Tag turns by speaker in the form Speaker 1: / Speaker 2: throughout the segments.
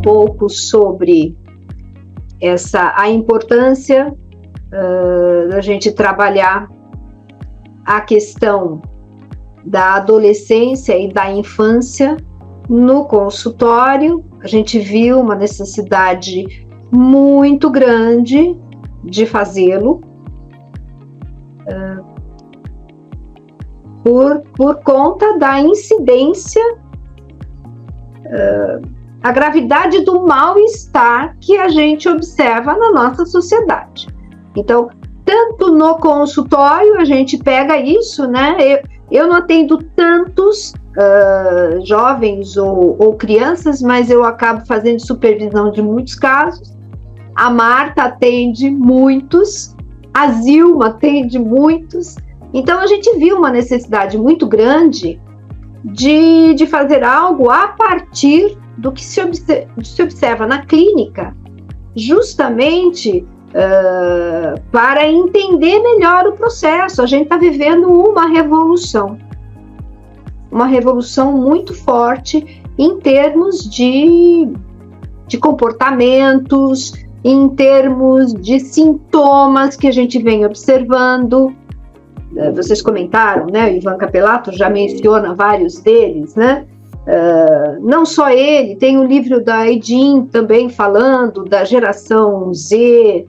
Speaker 1: pouco sobre a importância da gente trabalhar a questão da adolescência e da infância no consultório. A gente viu uma necessidade muito grande de fazê-lo, por conta da incidência, a gravidade do mal-estar que a gente observa na nossa sociedade. Então, tanto no consultório, a gente pega isso, né? Eu não atendo tantos jovens ou crianças, mas eu acabo fazendo supervisão de muitos casos. A Marta atende muitos, a Zilma atende muitos. Então, a gente viu uma necessidade muito grande de fazer algo a partir do que se observa na clínica, justamente para entender melhor o processo. A gente está vivendo uma revolução muito forte em termos de comportamentos, em termos de sintomas que a gente vem observando. Vocês comentaram, né? O Ivan Capelato já menciona vários deles, né? Não só ele, tem o livro da Edin também falando da geração Z,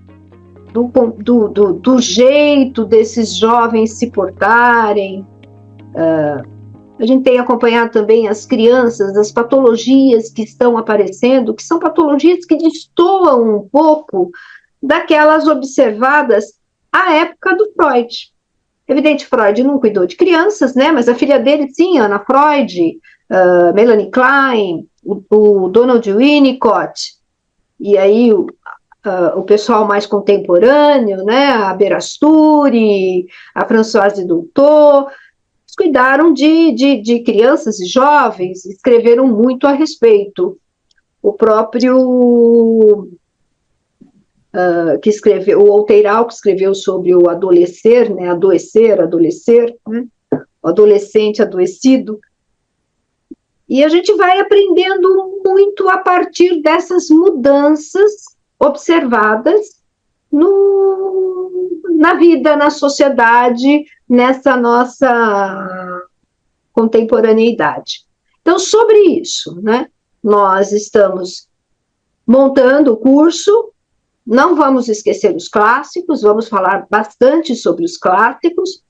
Speaker 1: do jeito desses jovens se portarem. A gente tem acompanhado também as crianças, as patologias que estão aparecendo, que são patologias que destoam um pouco daquelas observadas à época do Freud. Evidente, Freud não cuidou de crianças, né? Mas a filha dele, sim, Anna Freud, Melanie Klein, o Donald Winnicott, e aí o pessoal mais contemporâneo, né? A Berasturi, a Françoise Doutor, cuidaram de crianças e jovens, escreveram muito a respeito. O próprio que escreveu, o Outeiral, que escreveu sobre o adolecer, né, adoecer, né, o adolescente adoecido. E a gente vai aprendendo muito a partir dessas mudanças observadas na vida, na sociedade, nessa nossa contemporaneidade. Então, sobre isso, né, nós estamos montando o curso. Não vamos esquecer os clássicos, vamos falar bastante sobre os clássicos,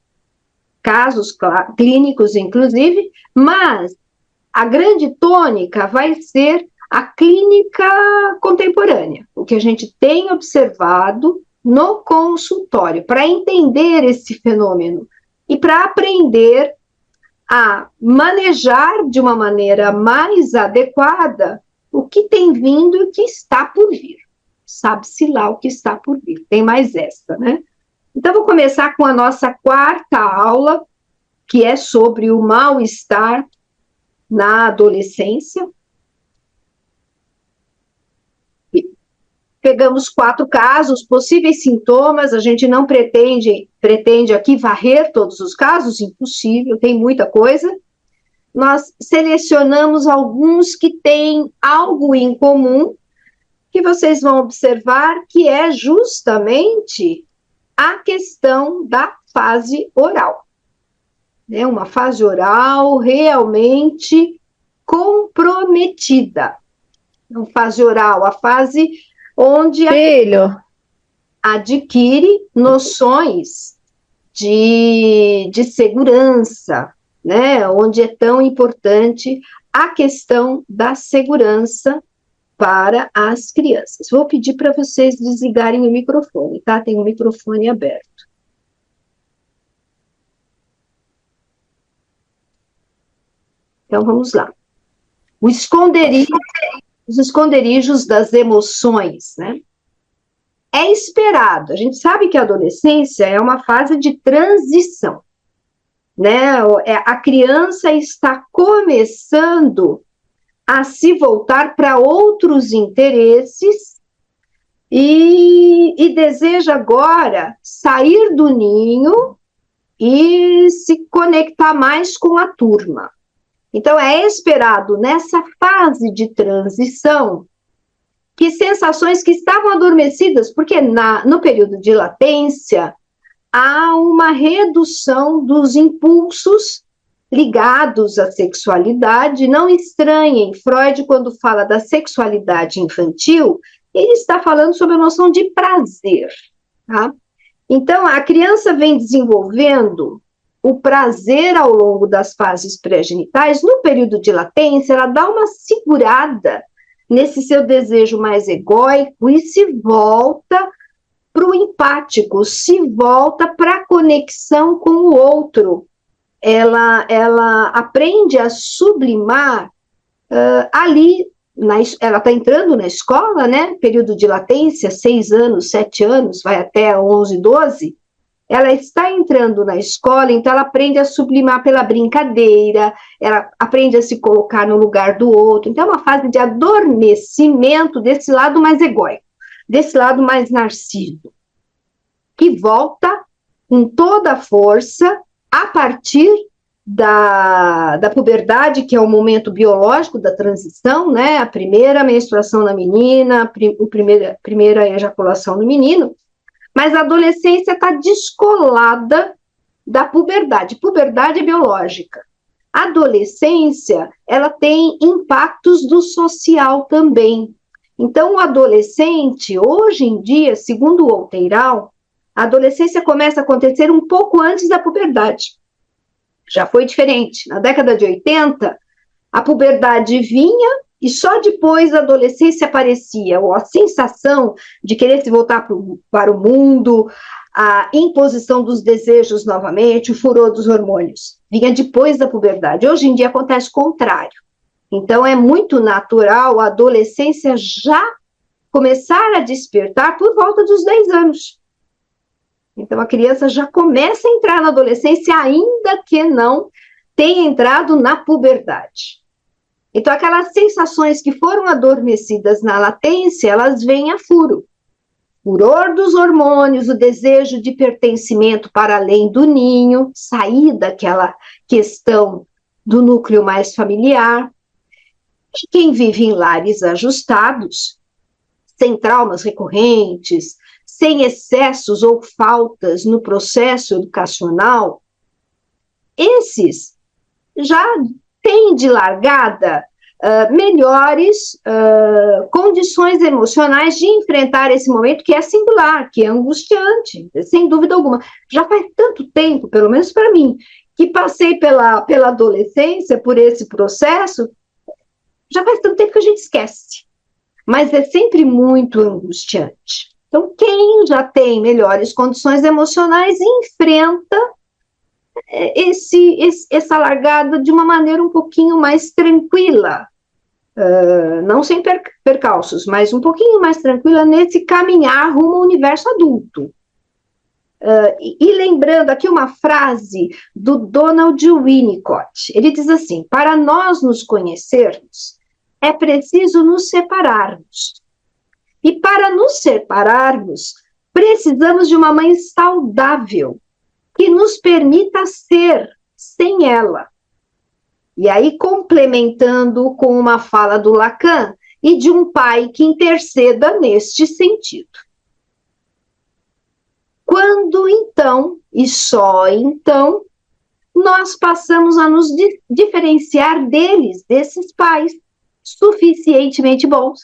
Speaker 1: casos clínicos, inclusive, mas a grande tônica vai ser a clínica contemporânea, o que a gente tem observado no consultório, para entender esse fenômeno e para aprender a manejar de uma maneira mais adequada o que tem vindo e o que está por vir. Sabe-se lá o que está por vir. Tem mais essa, né? Então, vou começar com a nossa quarta aula, que é sobre o mal-estar na adolescência. Pegamos 4 casos, possíveis sintomas. A gente não pretende aqui varrer todos os casos, impossível, tem muita coisa. Nós selecionamos alguns que têm algo em comum, que vocês vão observar que é justamente a questão da fase oral. É uma fase oral realmente comprometida. Uma fase oral, a fase onde adquire noções de segurança, né? Onde é tão importante a questão da segurança para as crianças. Vou pedir para vocês desligarem o microfone, tá? Tem o microfone aberto. Então, vamos lá. Os esconderijos das emoções, né? É esperado. A gente sabe que a adolescência é uma fase de transição, né? A criança está começando a se voltar para outros interesses e deseja agora sair do ninho e se conectar mais com a turma. Então, é esperado nessa fase de transição que sensações que estavam adormecidas, porque no período de latência há uma redução dos impulsos ligados à sexualidade. Não estranhem, Freud, quando fala da sexualidade infantil, ele está falando sobre a noção de prazer, tá? Então, a criança vem desenvolvendo o prazer ao longo das fases pré-genitais. No período de latência, ela dá uma segurada nesse seu desejo mais egóico e se volta para o empático, se volta para a conexão com o outro. Ela aprende a sublimar ali, ela está entrando na escola, né? Período de latência, 6 anos, 7 anos, vai até 11, 12. Ela está entrando na escola, então ela aprende a sublimar pela brincadeira, ela aprende a se colocar no lugar do outro. Então é uma fase de adormecimento desse lado mais egóico, desse lado mais narciso, que volta com toda a força a partir da puberdade, que é o momento biológico da transição, né? A primeira menstruação na menina, a primeira ejaculação no menino, mas a adolescência está descolada da puberdade. Puberdade é biológica. A adolescência, ela tem impactos do social também. Então, o adolescente, hoje em dia, segundo o Outeiral, a adolescência começa a acontecer um pouco antes da puberdade. Já foi diferente. Na década de 80, a puberdade vinha e só depois da adolescência aparecia a sensação de querer se voltar para o mundo, a imposição dos desejos novamente, o furor dos hormônios. Vinha depois da puberdade. Hoje em dia acontece o contrário. Então, é muito natural a adolescência já começar a despertar por volta dos 10 anos. Então, a criança já começa a entrar na adolescência, ainda que não tenha entrado na puberdade. Então, aquelas sensações que foram adormecidas na latência, elas vêm a furo. Furor dos hormônios, o desejo de pertencimento para além do ninho, sair daquela questão do núcleo mais familiar. E quem vive em lares ajustados, sem traumas recorrentes, sem excessos ou faltas no processo educacional, esses já têm de largada melhores condições emocionais de enfrentar esse momento que é singular, que é angustiante, sem dúvida alguma. Já faz tanto tempo, pelo menos para mim, que passei pela adolescência, por esse processo, já faz tanto tempo que a gente esquece. Mas é sempre muito angustiante. Então, quem já tem melhores condições emocionais enfrenta essa largada de uma maneira um pouquinho mais tranquila, não sem percalços, mas um pouquinho mais tranquila nesse caminhar rumo ao universo adulto. E lembrando aqui uma frase do Donald Winnicott, ele diz assim: para nós nos conhecermos, é preciso nos separarmos. E para nos separarmos, precisamos de uma mãe saudável, que nos permita ser sem ela. E aí, complementando com uma fala do Lacan, e de um pai que interceda neste sentido. Quando então, e só então, nós passamos a nos diferenciar deles, desses pais, suficientemente bons,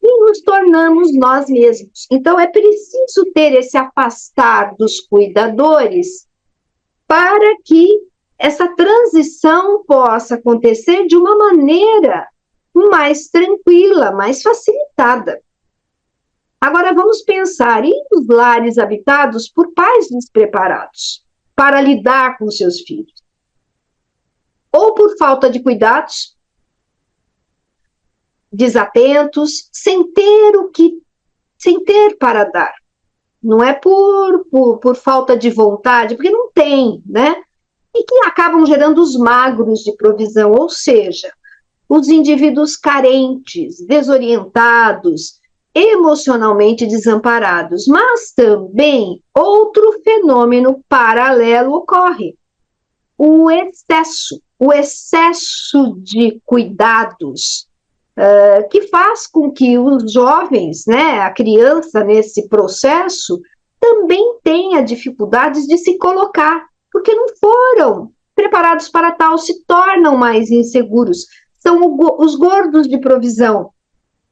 Speaker 1: e nos tornamos nós mesmos. Então, é preciso ter esse afastar dos cuidadores para que essa transição possa acontecer de uma maneira mais tranquila, mais facilitada. Agora, vamos pensar em os lares habitados por pais despreparados para lidar com seus filhos, ou por falta de cuidados, desatentos, sem ter para dar. Não é por falta de vontade, porque não tem, né? E que acabam gerando os magros de provisão, ou seja, os indivíduos carentes, desorientados, emocionalmente desamparados. Mas também outro fenômeno paralelo ocorre: o excesso de cuidados que faz com que os jovens, né, a criança nesse processo, também tenha dificuldades de se colocar, porque não foram preparados para tal, se tornam mais inseguros. São os gordos de provisão,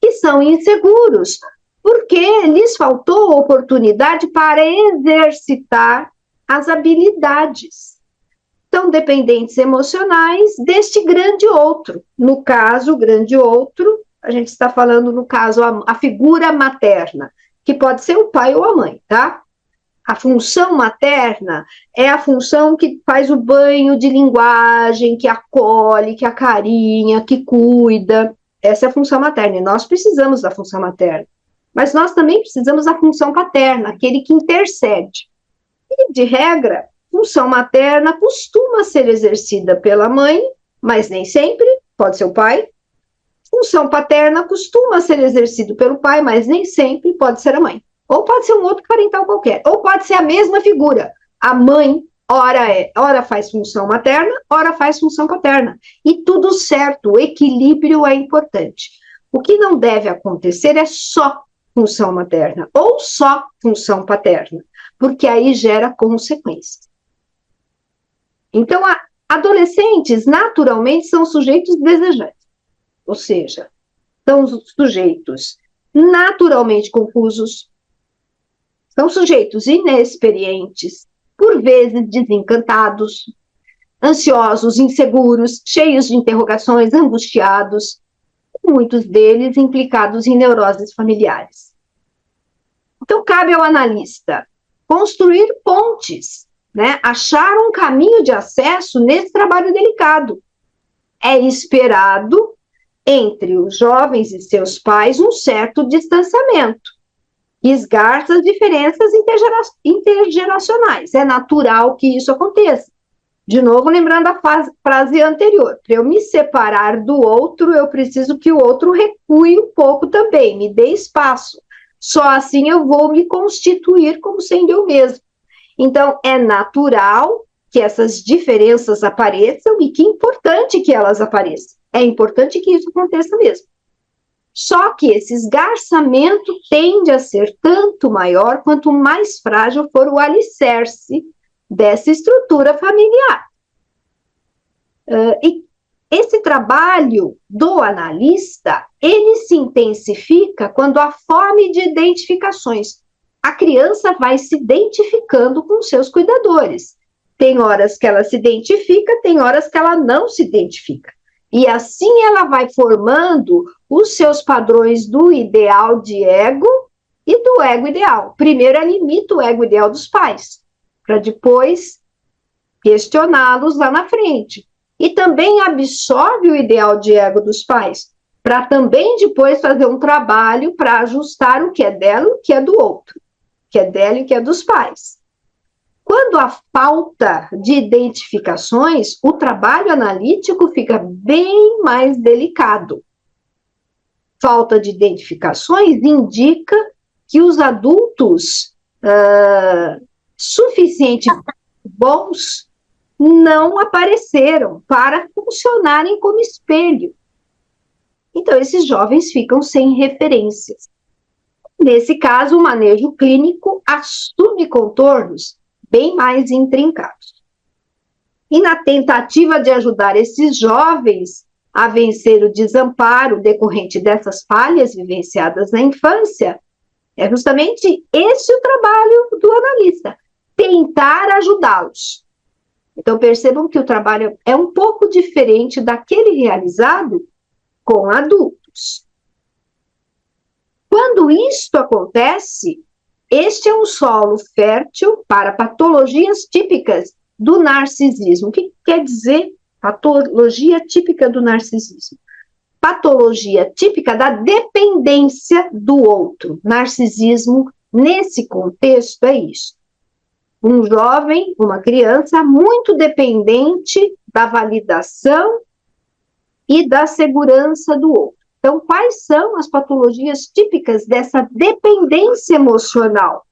Speaker 1: que são inseguros, porque lhes faltou oportunidade para exercitar as habilidades. São dependentes emocionais deste grande outro. No caso, o grande outro, a gente está falando, no caso, a figura materna, que pode ser o pai ou a mãe, tá? A função materna é a função que faz o banho de linguagem, que acolhe, que acarinha, que cuida. Essa é a função materna, e nós precisamos da função materna. Mas nós também precisamos da função paterna, aquele que intercede. E, de regra, função materna costuma ser exercida pela mãe, mas nem sempre, pode ser o pai. Função paterna costuma ser exercida pelo pai, mas nem sempre, pode ser a mãe. Ou pode ser um outro parental qualquer, ou pode ser a mesma figura. A mãe, ora faz função materna, ora faz função paterna. E tudo certo, o equilíbrio é importante. O que não deve acontecer é só função materna, ou só função paterna, porque aí gera consequências. Então, adolescentes, naturalmente, são sujeitos desejantes, ou seja, são sujeitos naturalmente confusos, são sujeitos inexperientes, por vezes desencantados, ansiosos, inseguros, cheios de interrogações, angustiados, muitos deles implicados em neuroses familiares. Então, cabe ao analista construir pontes, né? Achar um caminho de acesso nesse trabalho delicado. É esperado, entre os jovens e seus pais, um certo distanciamento. Esgarça as diferenças intergeracionais. É natural que isso aconteça. De novo, lembrando a frase anterior. Para eu me separar do outro, eu preciso que o outro recue um pouco também, me dê espaço. Só assim eu vou me constituir como sendo eu mesmo. Então, é natural que essas diferenças apareçam e que é importante que elas apareçam. É importante que isso aconteça mesmo. Só que esse esgarçamento tende a ser tanto maior quanto mais frágil for o alicerce dessa estrutura familiar. E esse trabalho do analista, ele se intensifica quando há fome de identificações. A criança vai se identificando com seus cuidadores. Tem horas que ela se identifica, tem horas que ela não se identifica. E assim ela vai formando os seus padrões do ideal de ego e do ego ideal. Primeiro, ela imita o ego ideal dos pais, para depois questioná-los lá na frente. E também absorve o ideal de ego dos pais, para também depois fazer um trabalho para ajustar o que é dela e o que é do outro, o que é dela e o que é dos pais. Quando há falta de identificações, o trabalho analítico fica bem mais delicado. Falta de identificações indica que os adultos suficientemente bons não apareceram para funcionarem como espelho. Então, esses jovens ficam sem referências. Nesse caso, o manejo clínico assume contornos bem mais intrincados. E na tentativa de ajudar esses jovens a vencer o desamparo decorrente dessas falhas vivenciadas na infância, é justamente esse o trabalho do analista, tentar ajudá-los. Então percebam que o trabalho é um pouco diferente daquele realizado com adultos. Quando isto acontece, este é um solo fértil para patologias típicas do narcisismo. O que quer dizer patologia típica do narcisismo? Patologia típica da dependência do outro. Narcisismo, nesse contexto, é isso. Um jovem, uma criança muito dependente da validação e da segurança do outro. Então, quais são as patologias típicas dessa dependência emocional?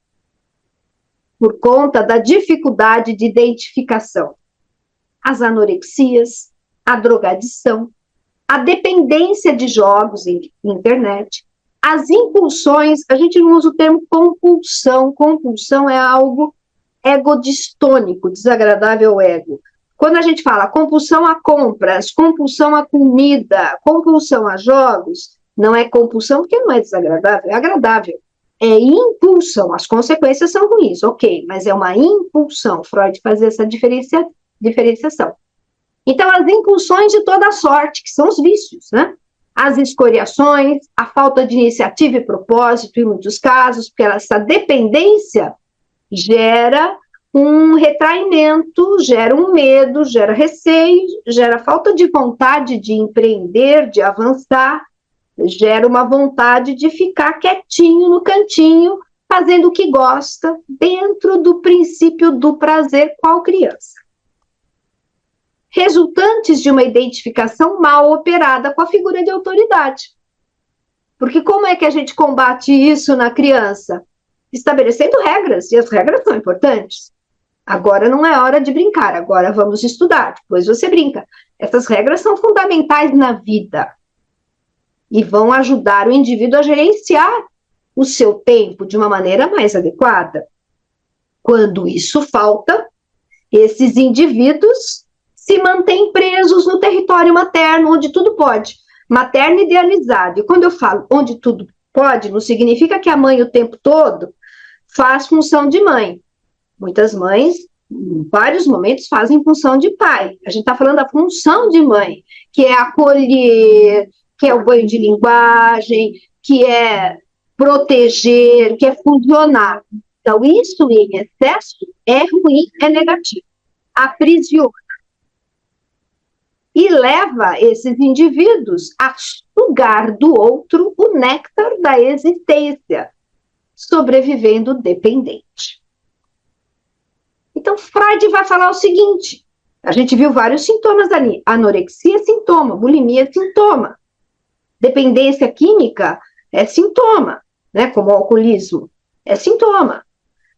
Speaker 1: Por conta da dificuldade de identificação. As anorexias, a drogadição, a dependência de jogos em internet, as impulsões. A gente não usa o termo compulsão. Compulsão é algo egodistônico, desagradável ao ego. Quando a gente fala compulsão a compras, compulsão a comida, compulsão a jogos, não é compulsão porque não é desagradável, é agradável. É impulsão, as consequências são ruins, ok, mas é uma impulsão. Freud fazia essa diferenciação. Então, as impulsões de toda sorte, que são os vícios, né? As escoriações, a falta de iniciativa e propósito, em muitos casos, porque essa dependência gera um retraimento, gera um medo, gera receio, gera falta de vontade de empreender, de avançar, gera uma vontade de ficar quietinho no cantinho, fazendo o que gosta, dentro do princípio do prazer, qual criança. Resultantes de uma identificação mal operada com a figura de autoridade. Porque como é que a gente combate isso na criança? Estabelecendo regras, e as regras são importantes. Agora não é hora de brincar, agora vamos estudar, depois você brinca. Essas regras são fundamentais na vida e vão ajudar o indivíduo a gerenciar o seu tempo de uma maneira mais adequada. Quando isso falta, esses indivíduos se mantêm presos no território materno, onde tudo pode. Materno idealizado. E quando eu falo onde tudo pode, não significa que a mãe o tempo todo faz função de mãe. Muitas mães, em vários momentos, fazem função de pai. A gente está falando da função de mãe, que é acolher, que é o banho de linguagem, que é proteger, que é funcionar. Então, isso em excesso é ruim, é negativo. Aprisiona. E leva esses indivíduos a sugar do outro o néctar da existência, sobrevivendo dependente. Então, Freud vai falar o seguinte, a gente viu vários sintomas ali, anorexia é sintoma, bulimia é sintoma, dependência química é sintoma, né, como o alcoolismo, é sintoma,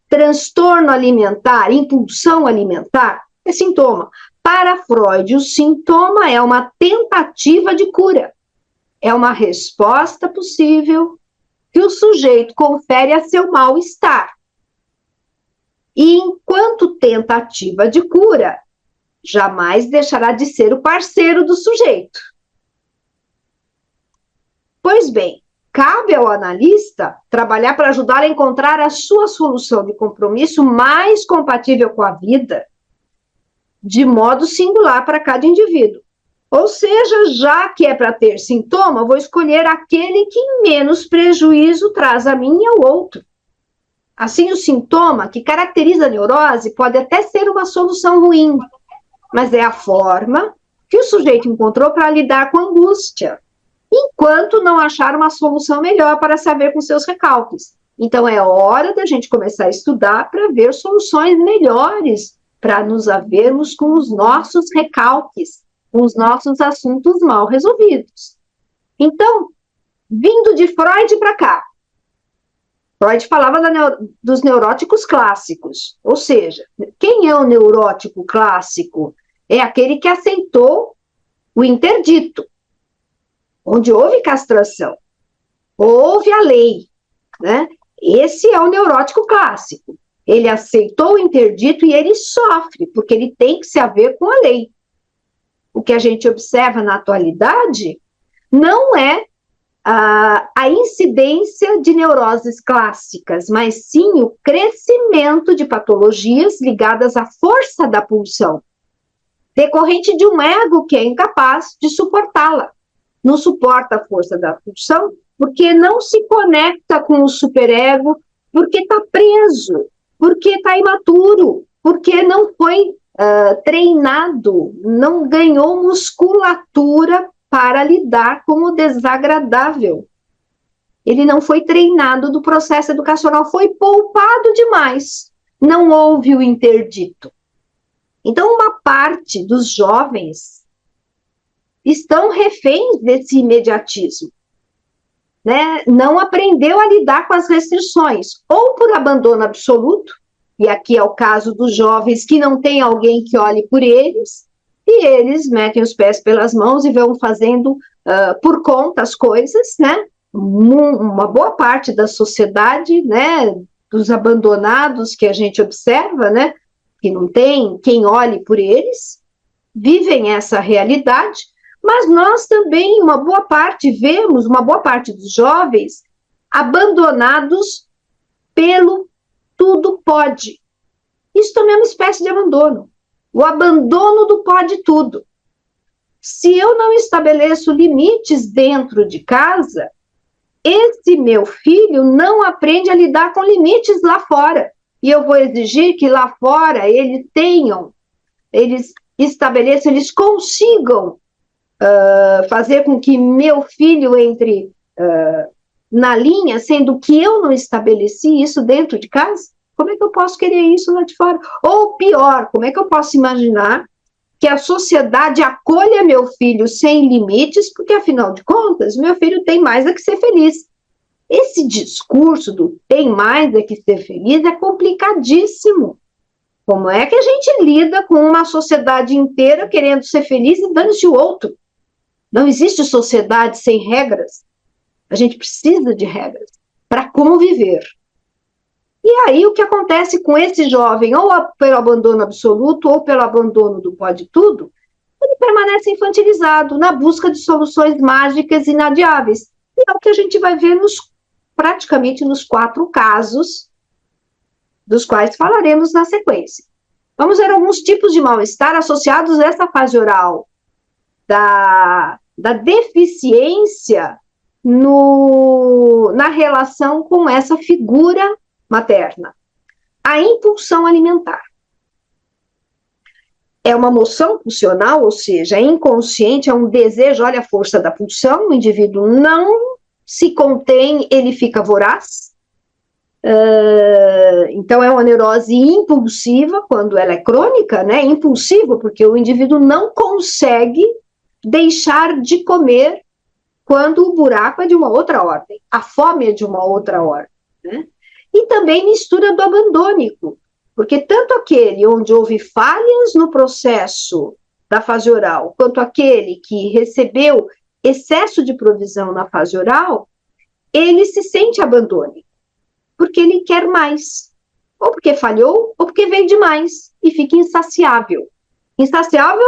Speaker 1: transtorno alimentar, impulsão alimentar, é sintoma. Para Freud, o sintoma é uma tentativa de cura, é uma resposta possível que o sujeito confere a seu mal-estar. E enquanto tentativa de cura, jamais deixará de ser o parceiro do sujeito. Pois bem, cabe ao analista trabalhar para ajudar a encontrar a sua solução de compromisso mais compatível com a vida, de modo singular para cada indivíduo. Ou seja, já que é para ter sintoma, vou escolher aquele que menos prejuízo traz a mim e ao outro. Assim, o sintoma que caracteriza a neurose pode até ser uma solução ruim, mas é a forma que o sujeito encontrou para lidar com a angústia, enquanto não achar uma solução melhor para saber com seus recalques. Então, é hora da gente começar a estudar para ver soluções melhores para nos havermos com os nossos recalques, com os nossos assuntos mal resolvidos. Então, vindo de Freud para cá, Freud falava dos neuróticos clássicos, ou seja, quem é o neurótico clássico? É aquele que aceitou o interdito, onde houve castração, houve a lei, né? Esse é o neurótico clássico. Ele aceitou o interdito e ele sofre, porque ele tem que se haver com a lei. O que a gente observa na atualidade não é a incidência de neuroses clássicas, mas sim o crescimento de patologias ligadas à força da pulsão, decorrente de um ego que é incapaz de suportá-la. Não suporta a força da pulsão porque não se conecta com o superego, porque está preso, porque está imaturo, porque não foi treinado, não ganhou musculatura para lidar com o desagradável. Ele não foi treinado do processo educacional, foi poupado demais. Não houve o interdito. Então, uma parte dos jovens estão reféns desse imediatismo, né? Não aprendeu a lidar com as restrições, ou por abandono absoluto, e aqui é o caso dos jovens que não tem alguém que olhe por eles, e eles metem os pés pelas mãos e vão fazendo por conta as coisas, né? Uma boa parte da sociedade, né, dos abandonados que a gente observa, né, que não tem quem olhe por eles, vivem essa realidade, mas nós também, uma boa parte dos jovens abandonados pelo tudo pode. Isso também é uma espécie de abandono. O abandono do pode tudo. Se eu não estabeleço limites dentro de casa, esse meu filho não aprende a lidar com limites lá fora. E eu vou exigir que lá fora eles estabeleçam, eles consigam fazer com que meu filho entre na linha, sendo que eu não estabeleci isso dentro de casa. Como é que eu posso querer isso lá de fora? Ou pior, como é que eu posso imaginar que a sociedade acolha meu filho sem limites, porque afinal de contas, meu filho tem mais a que ser feliz. Esse discurso do tem mais a que ser feliz é complicadíssimo. Como é que a gente lida com uma sociedade inteira querendo ser feliz e dando-se o outro? Não existe sociedade sem regras. A gente precisa de regras para conviver. E aí o que acontece com esse jovem, ou pelo abandono absoluto, ou pelo abandono do pode tudo, ele permanece infantilizado na busca de soluções mágicas inadiáveis. E é o que a gente vai ver praticamente nos 4 casos, dos quais falaremos na sequência. Vamos ver alguns tipos de mal-estar associados a essa fase oral, da deficiência na relação com essa figura materna. A impulsão alimentar. É uma moção pulsional, ou seja, é inconsciente, é um desejo, olha a força da pulsão, o indivíduo não se contém, ele fica voraz. Então é uma neurose impulsiva, quando ela é crônica, né? Impulsiva, porque o indivíduo não consegue deixar de comer quando o buraco é de uma outra ordem, a fome é de uma outra ordem, né? E também mistura do abandônico, porque tanto aquele onde houve falhas no processo da fase oral, quanto aquele que recebeu excesso de provisão na fase oral, ele se sente abandônico, porque ele quer mais, ou porque falhou, ou porque veio demais, e fica insaciável. Insaciável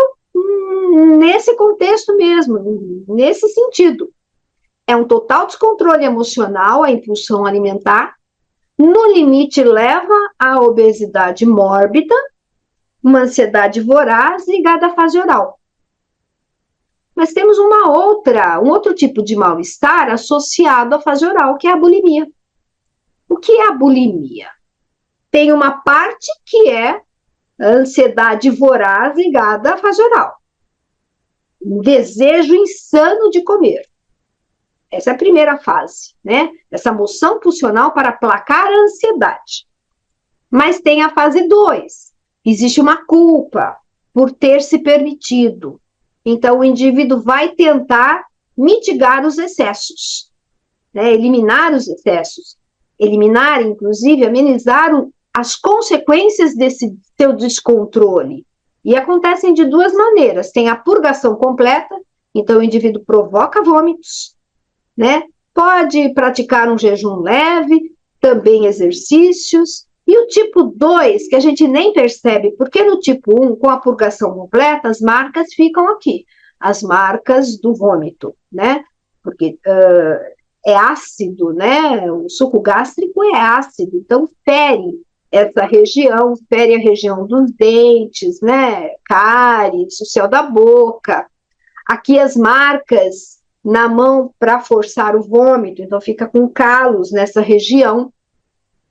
Speaker 1: nesse contexto mesmo, nesse sentido. É um total descontrole emocional, a impulsão alimentar, no limite leva à obesidade mórbida, uma ansiedade voraz ligada à fase oral. Mas temos um outro tipo de mal-estar associado à fase oral, que é a bulimia. O que é a bulimia? Tem uma parte que é a ansiedade voraz ligada à fase oral. Um desejo insano de comer. Essa é a primeira fase, né? Essa moção pulsional para aplacar a ansiedade. Mas tem a fase 2. Existe uma culpa por ter se permitido. Então, o indivíduo vai tentar mitigar os excessos, né? Eliminar os excessos. Eliminar, inclusive, amenizar as consequências desse seu descontrole. E acontecem de 2 maneiras. Tem a purgação completa, então o indivíduo provoca vômitos, né? Pode praticar um jejum leve, também exercícios. E o tipo 2, que a gente nem percebe, porque no tipo 1, com a purgação completa, as marcas ficam aqui, as marcas do vômito, né? Porque é ácido, né? O suco gástrico é ácido, então fere essa região, fere a região dos dentes, né? Cáries, o céu da boca. Aqui as marcas na mão para forçar o vômito, então fica com calos nessa região.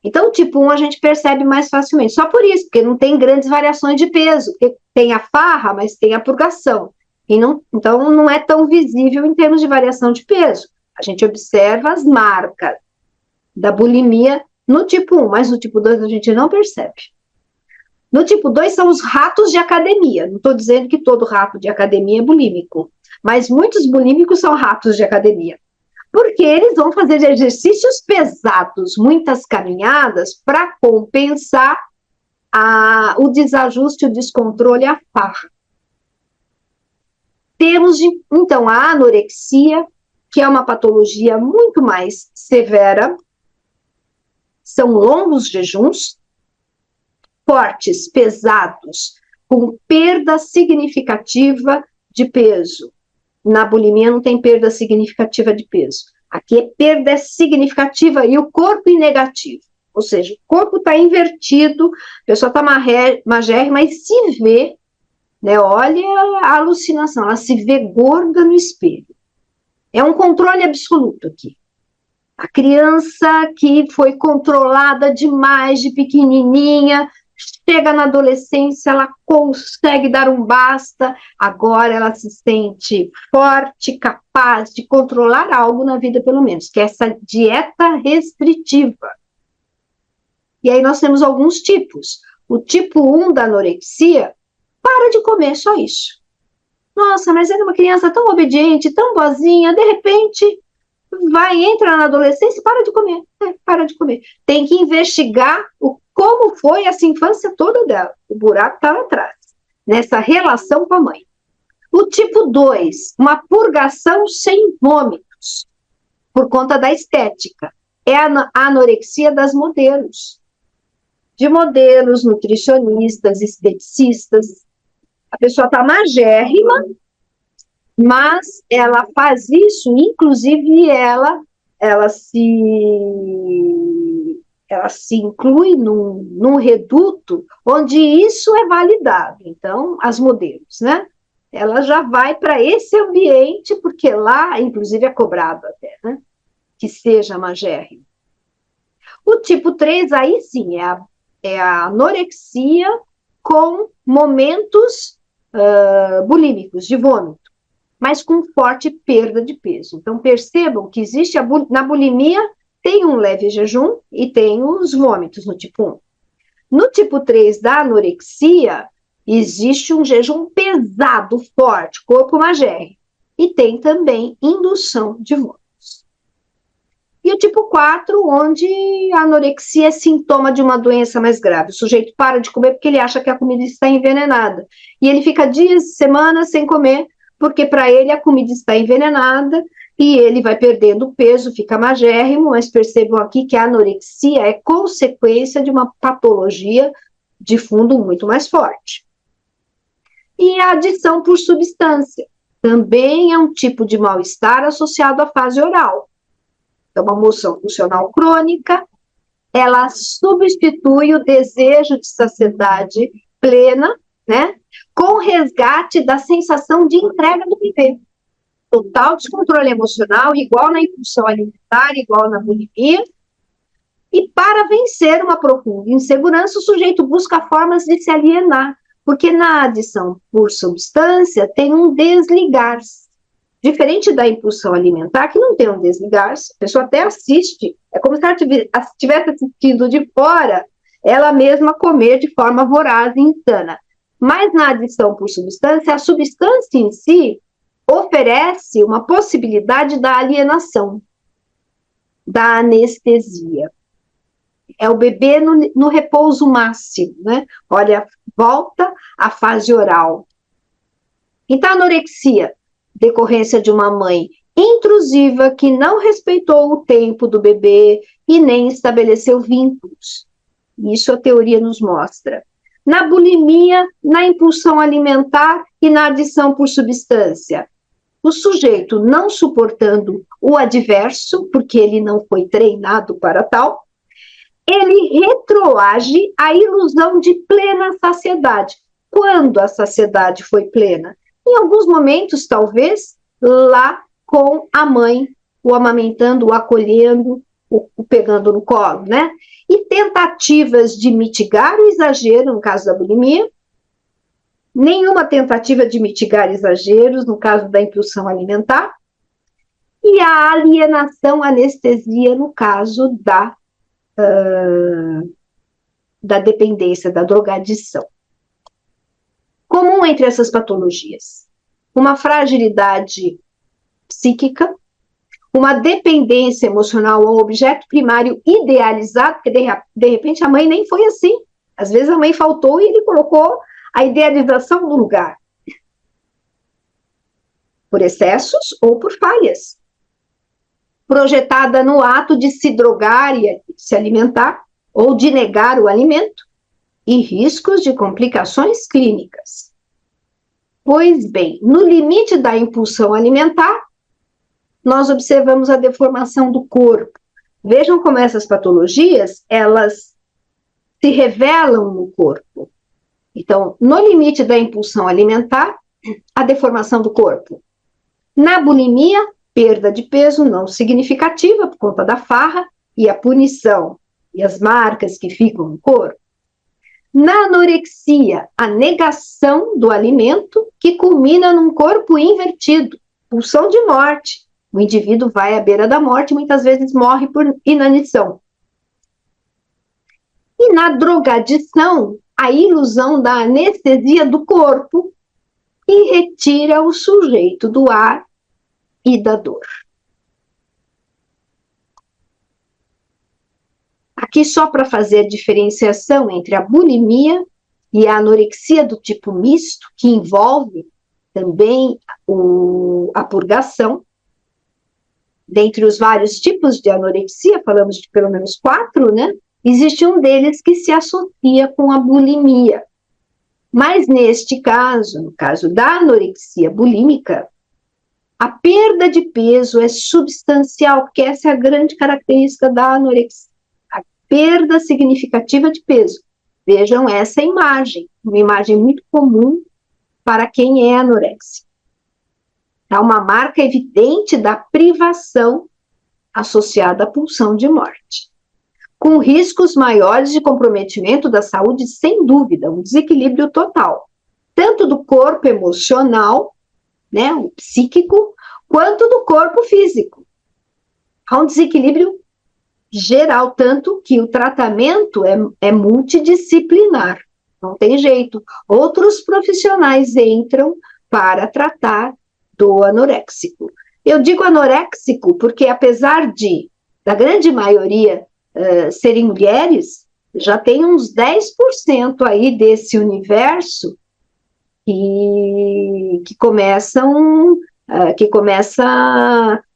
Speaker 1: Então, o tipo 1 a gente percebe mais facilmente, só por isso, porque não tem grandes variações de peso, porque tem a farra, mas tem a purgação, então não é tão visível em termos de variação de peso. A gente observa as marcas da bulimia no tipo 1, mas no tipo 2 a gente não percebe. No tipo 2 são os ratos de academia, não estou dizendo que todo rato de academia é bulímico, mas muitos bulímicos são ratos de academia, porque eles vão fazer exercícios pesados, muitas caminhadas, para compensar o desajuste, o descontrole, a farra. Temos, então, a anorexia, que é uma patologia muito mais severa, são longos jejuns, fortes, pesados, com perda significativa de peso. Na bulimia não tem perda significativa de peso. Aqui é perda significativa e o corpo em negativo. Ou seja, o corpo está invertido, a pessoa está magérrima e se vê, né, olha a alucinação, ela se vê gorda no espelho. É um controle absoluto aqui. A criança que foi controlada demais de pequenininha, chega na adolescência, ela consegue dar um basta, agora ela se sente forte, capaz de controlar algo na vida, pelo menos, que é essa dieta restritiva. E aí nós temos alguns tipos. O tipo 1 da anorexia, para de comer, só isso. Nossa, mas era uma criança tão obediente, tão boazinha, de repente entra na adolescência e para de comer. Para de comer. Tem que investigar como foi essa infância toda dela. O buraco está lá atrás, nessa relação com a mãe. O tipo 2, uma purgação sem vômitos, por conta da estética. É a anorexia das modelos. De modelos, nutricionistas, esteticistas. A pessoa está magérrima, mas ela faz isso, inclusive ela se inclui num reduto onde isso é validado. Então, as modelos, né? Ela já vai para esse ambiente, porque lá, inclusive, é cobrado até, né? Que seja magérrimo. O tipo 3, aí sim, é a anorexia com momentos bulímicos, de vômito, mas com forte perda de peso. Então, percebam que existe na bulimia, tem um leve jejum e tem os vômitos no tipo 1. No tipo 3 da anorexia, existe um jejum pesado, forte, corpo magérrimo, e tem também indução de vômitos. E o tipo 4, onde a anorexia é sintoma de uma doença mais grave. O sujeito para de comer porque ele acha que a comida está envenenada. E ele fica dias, semanas sem comer, porque para ele a comida está envenenada e ele vai perdendo peso, fica magérrimo, mas percebam aqui que a anorexia é consequência de uma patologia de fundo muito mais forte. E a adição por substância também é um tipo de mal-estar associado à fase oral. É uma moção funcional crônica, ela substitui o desejo de saciedade plena, né, com resgate da sensação de entrega do viver. Total descontrole emocional, igual na impulsão alimentar, igual na bulimia. E para vencer uma profunda insegurança, o sujeito busca formas de se alienar, porque na adição por substância tem um desligar-se. Diferente da impulsão alimentar, que não tem um desligar-se, a pessoa até assiste, é como se ela estivesse assistindo de fora, ela mesma comer de forma voraz e insana. Mas na adição por substância, a substância em si oferece uma possibilidade da alienação, da anestesia. É o bebê no repouso máximo, né? Olha, volta à fase oral. Então, a anorexia, decorrência de uma mãe intrusiva que não respeitou o tempo do bebê e nem estabeleceu vínculos. Isso a teoria nos mostra. Na bulimia, na impulsão alimentar e na adição por substância. O sujeito não suportando o adverso, porque ele não foi treinado para tal, ele retroage à ilusão de plena saciedade. Quando a saciedade foi plena? Em alguns momentos, talvez, lá com a mãe, o amamentando, o acolhendo, o pegando no colo, né? E tentativas de mitigar o exagero, no caso da bulimia, nenhuma tentativa de mitigar exageros, no caso da impulsão alimentar, e a alienação, anestesia, no caso da dependência, da drogadição. Comum entre essas patologias, uma fragilidade psíquica, uma dependência emocional ao objeto primário idealizado, porque de repente a mãe nem foi assim. Às vezes a mãe faltou e ele colocou a idealização no lugar. por excessos ou por falhas. Projetada no ato de se drogar e se alimentar, ou de negar o alimento, e riscos de complicações clínicas. Pois bem, no limite da impulsão alimentar, nós observamos a deformação do corpo. Vejam como essas patologias, elas se revelam no corpo. Então, no limite da impulsão alimentar, a deformação do corpo. Na bulimia, perda de peso não significativa por conta da farra e a punição e as marcas que ficam no corpo. Na anorexia, a negação do alimento que culmina num corpo invertido, pulsão de morte. O indivíduo vai à beira da morte e muitas vezes morre por inanição. E na drogadição, a ilusão da anestesia do corpo que retira o sujeito do ar e da dor. Aqui só para fazer diferenciação entre a bulimia e a anorexia do tipo misto, que envolve também a purgação. Dentre os vários tipos de anorexia, falamos de pelo menos 4, né? Existe um deles que se associa com a bulimia. Mas neste caso, no caso da anorexia bulímica, a perda de peso é substancial, porque essa é a grande característica da anorexia. A perda significativa de peso. Vejam essa imagem, uma imagem muito comum para quem é anoréxico. Há uma marca evidente da privação associada à pulsão de morte, com riscos maiores de comprometimento da saúde, sem dúvida, um desequilíbrio total, tanto do corpo emocional, né, o psíquico, quanto do corpo físico. Há um desequilíbrio geral, tanto que o tratamento é multidisciplinar, não tem jeito. Outros profissionais entram para tratar do anoréxico. Eu digo anoréxico porque, apesar da grande maioria serem mulheres, já tem uns 10% aí desse universo que começa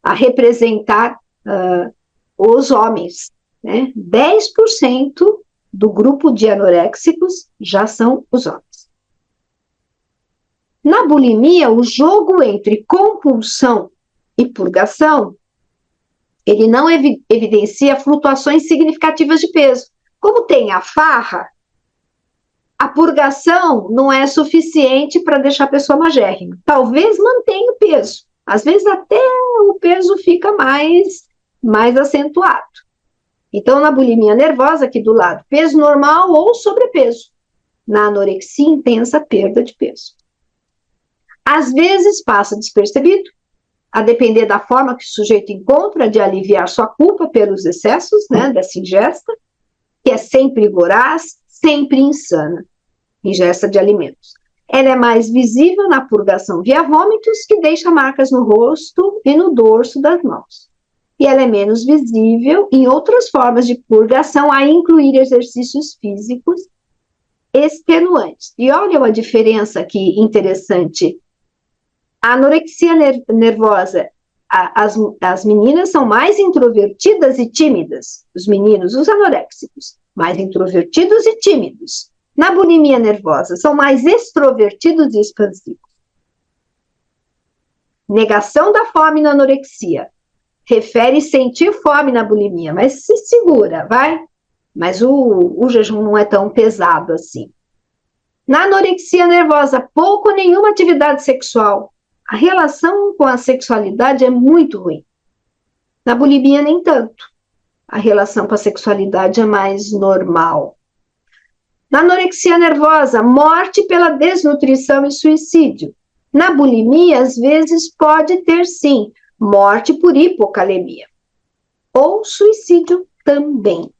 Speaker 1: a representar os homens, né? 10% do grupo de anoréxicos já são os homens. Na bulimia, o jogo entre compulsão e purgação, ele não evidencia flutuações significativas de peso. Como tem a farra, a purgação não é suficiente para deixar a pessoa magérrima. Talvez mantenha o peso. Às vezes até o peso fica mais acentuado. Então, na bulimia nervosa, aqui do lado, peso normal ou sobrepeso. Na anorexia intensa, perda de peso. Às vezes passa despercebido, a depender da forma que o sujeito encontra de aliviar sua culpa pelos excessos, né, dessa ingesta, que é sempre voraz, sempre insana, ingesta de alimentos. Ela é mais visível na purgação via vômitos, que deixa marcas no rosto e no dorso das mãos. E ela é menos visível em outras formas de purgação, a incluir exercícios físicos extenuantes. E olha a diferença aqui interessante. A anorexia nervosa, as meninas são mais introvertidas e tímidas. Os meninos, os anoréxicos, mais introvertidos e tímidos. Na bulimia nervosa, são mais extrovertidos e expansivos. Negação da fome na anorexia. Refere sentir fome na bulimia, mas se segura, vai? Mas o jejum não é tão pesado assim. Na anorexia nervosa, pouco ou nenhuma atividade sexual. A relação com a sexualidade é muito ruim. Na bulimia, nem tanto. A relação com a sexualidade é mais normal. Na anorexia nervosa, morte pela desnutrição e suicídio. Na bulimia, às vezes, pode ter, sim, morte por hipocalemia. Ou suicídio também.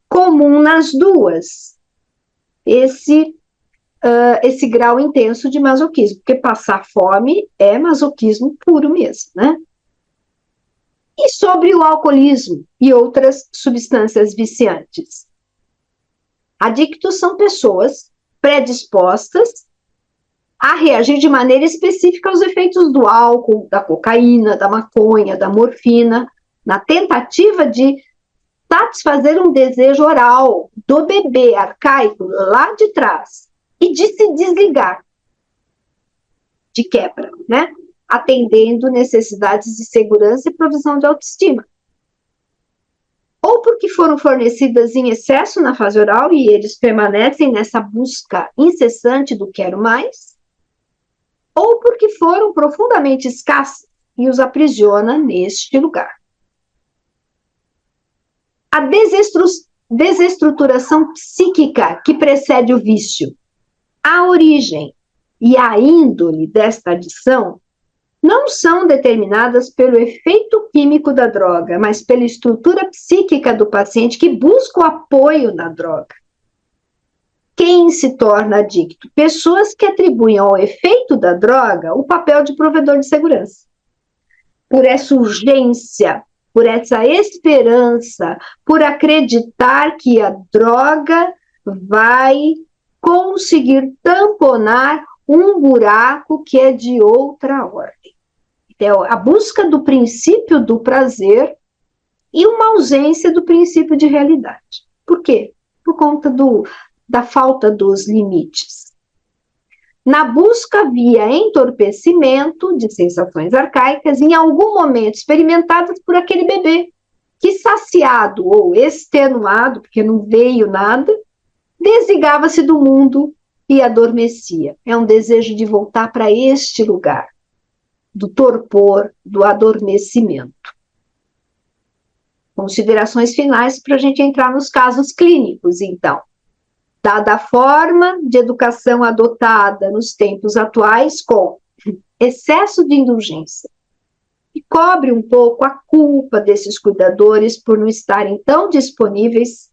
Speaker 1: Comum nas duas, esse grau intenso de masoquismo, porque passar fome é masoquismo puro mesmo, né? E sobre o alcoolismo e outras substâncias viciantes. Adictos são pessoas predispostas a reagir de maneira específica aos efeitos do álcool, da cocaína, da maconha, da morfina, na tentativa de satisfazer um desejo oral do bebê arcaico lá de trás e de se desligar de quebra, né? Atendendo necessidades de segurança e provisão de autoestima. Ou porque foram fornecidas em excesso na fase oral e eles permanecem nessa busca incessante do quero mais, ou porque foram profundamente escassos e os aprisiona neste lugar. A desestruturação psíquica que precede o vício, a origem e a índole desta adição não são determinadas pelo efeito químico da droga, mas pela estrutura psíquica do paciente que busca o apoio na droga. Quem se torna adicto? Pessoas que atribuem ao efeito da droga o papel de provedor de segurança. Por essa urgência, por essa esperança, por acreditar que a droga vai conseguir tamponar um buraco que é de outra ordem. Então, a busca do princípio do prazer e uma ausência do princípio de realidade. Por quê? Por conta da falta dos limites. Na busca via entorpecimento de sensações arcaicas, em algum momento experimentadas por aquele bebê, que saciado ou extenuado, porque não veio nada, desligava-se do mundo e adormecia. É um desejo de voltar para este lugar, do torpor, do adormecimento. Considerações finais para a gente entrar nos casos clínicos, então. Dada a forma de educação adotada nos tempos atuais, com excesso de indulgência, e cobre um pouco a culpa desses cuidadores por não estarem tão disponíveis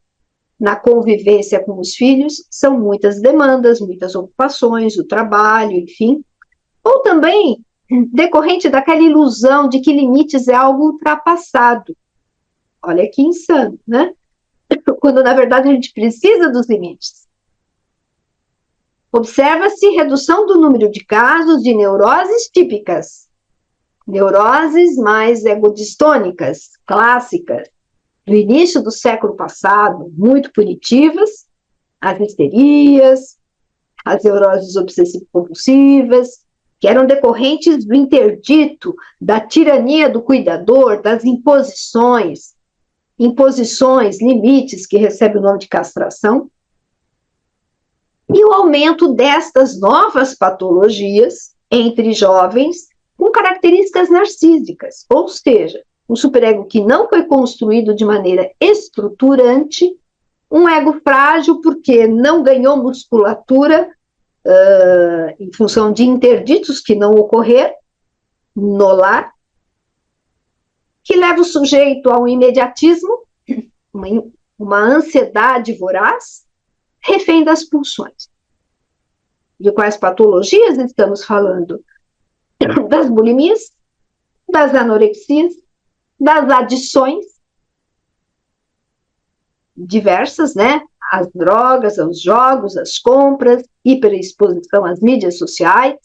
Speaker 1: na convivência com os filhos, são muitas demandas, muitas ocupações, o trabalho, enfim, ou também decorrente daquela ilusão de que limites é algo ultrapassado. Olha que insano, né? Quando, na verdade, a gente precisa dos limites. Observa-se redução do número de casos de neuroses típicas, neuroses mais egodistônicas, clássicas, do início do século passado, muito punitivas, as histerias, as neuroses obsessivo-compulsivas, que eram decorrentes do interdito, da tirania do cuidador, das imposições, limites, que recebe o nome de castração, e o aumento destas novas patologias entre jovens com características narcísicas, ou seja, um superego que não foi construído de maneira estruturante, um ego frágil porque não ganhou musculatura em função de interditos que não ocorreram no lar, que leva o sujeito a um imediatismo, uma ansiedade voraz, refém das pulsões. De quais patologias estamos falando? Das bulimias, das anorexias, das adições, diversas, né? As drogas, os jogos, as compras, hiperexposição às mídias sociais.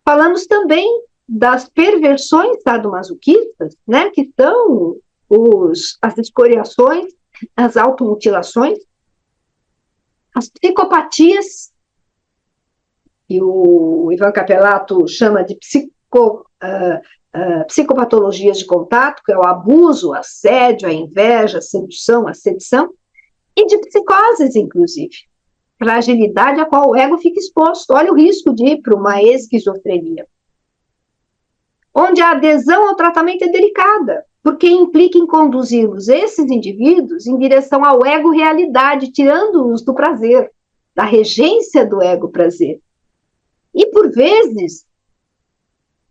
Speaker 1: Falamos também das perversões sadomasoquistas, né? Que são as escoriações, as automutilações, as psicopatias, que o Ivan Capelato chama de psicopatologias de contato, que é o abuso, o assédio, a inveja, a sedução, a sedição, e de psicoses, inclusive. Fragilidade a qual o ego fica exposto. Olha o risco de ir para uma esquizofrenia. Onde a adesão ao tratamento é delicada, porque implica em conduzi-los, esses indivíduos, em direção ao ego-realidade, tirando-os do prazer, da regência do ego-prazer. E, por vezes,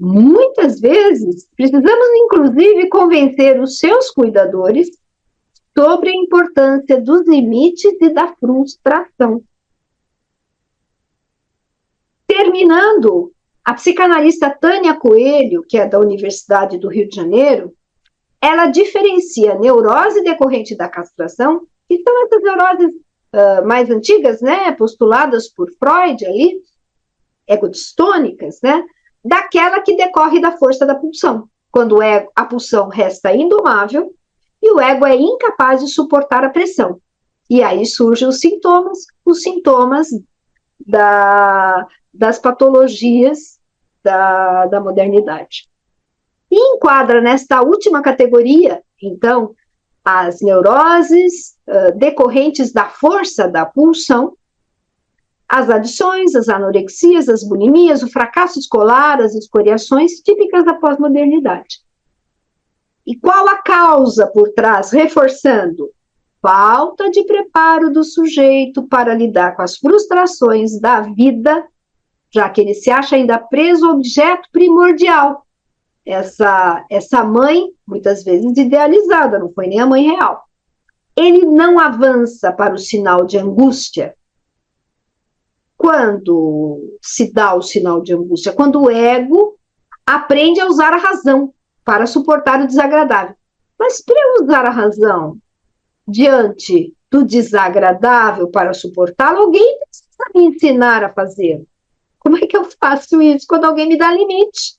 Speaker 1: muitas vezes, precisamos, inclusive, convencer os seus cuidadores sobre a importância dos limites e da frustração. Terminando, a psicanalista Tânia Coelho, que é da Universidade do Rio de Janeiro, ela diferencia neurose decorrente da castração, que são essas neuroses mais antigas, né, postuladas por Freud ali, egodistônicas, né, daquela que decorre da força da pulsão, quando a pulsão resta indomável e o ego é incapaz de suportar a pressão. E aí surgem os sintomas das patologias da modernidade. E enquadra nesta última categoria, então, as neuroses decorrentes da força da pulsão, as adições, as anorexias, as bulimias, o fracasso escolar, as escoriações típicas da pós-modernidade. E qual a causa por trás? Reforçando, falta de preparo do sujeito para lidar com as frustrações da vida, já que ele se acha ainda preso ao objeto primordial. Essa mãe, muitas vezes idealizada, não foi nem a mãe real. Ele não avança para o sinal de angústia. Quando se dá o sinal de angústia? Quando o ego aprende a usar a razão para suportar o desagradável. Mas para eu usar a razão diante do desagradável para suportá-lo, alguém precisa me ensinar a fazer. Como é que eu faço isso? Quando alguém me dá limite.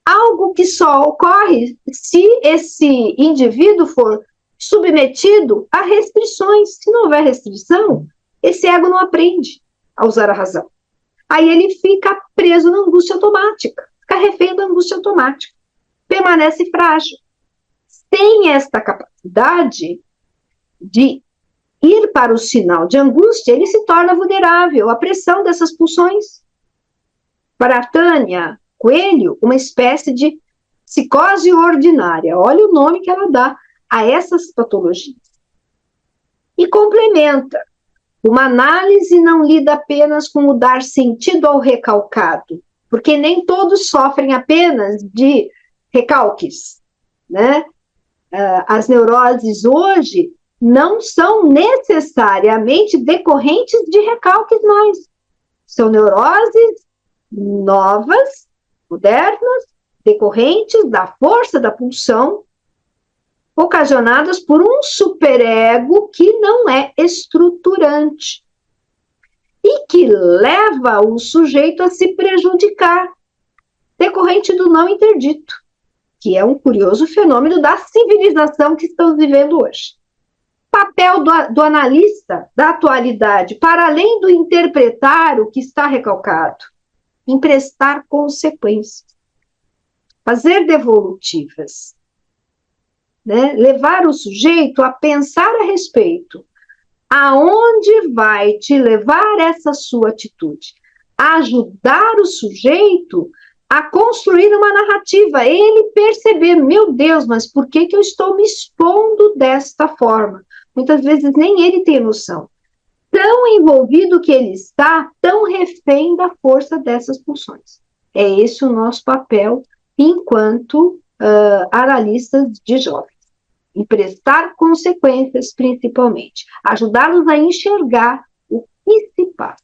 Speaker 1: Algo que só ocorre se esse indivíduo for submetido a restrições. Se não houver restrição, esse ego não aprende a usar a razão. Aí ele fica preso na angústia automática, fica refém da angústia automática, permanece frágil. Sem esta capacidade de ir para o sinal de angústia, ele se torna vulnerável à pressão dessas pulsões. Para a Tânia Coelho, uma espécie de psicose ordinária. Olha o nome que ela dá a essas patologias. E complementa. Uma análise não lida apenas com o dar sentido ao recalcado, porque nem todos sofrem apenas de recalques, né? As neuroses hoje não são necessariamente decorrentes de recalques mais. São neuroses novas, modernas, decorrentes da força da pulsão, ocasionadas por um superego que não é estruturante e que leva o sujeito a se prejudicar, decorrente do não interdito, que é um curioso fenômeno da civilização que estamos vivendo hoje. Papel do analista da atualidade, para além do interpretar o que está recalcado, emprestar consequências, fazer devolutivas, né? Levar o sujeito a pensar a respeito. Aonde vai te levar essa sua atitude? Ajudar o sujeito a construir uma narrativa, ele perceber, meu Deus, mas por que eu estou me expondo desta forma? Muitas vezes nem ele tem noção. Tão envolvido que ele está, tão refém da força dessas pulsões. É esse o nosso papel enquanto analistas de jovens. Emprestar consequências, principalmente. Ajudá-los a enxergar o que se passa.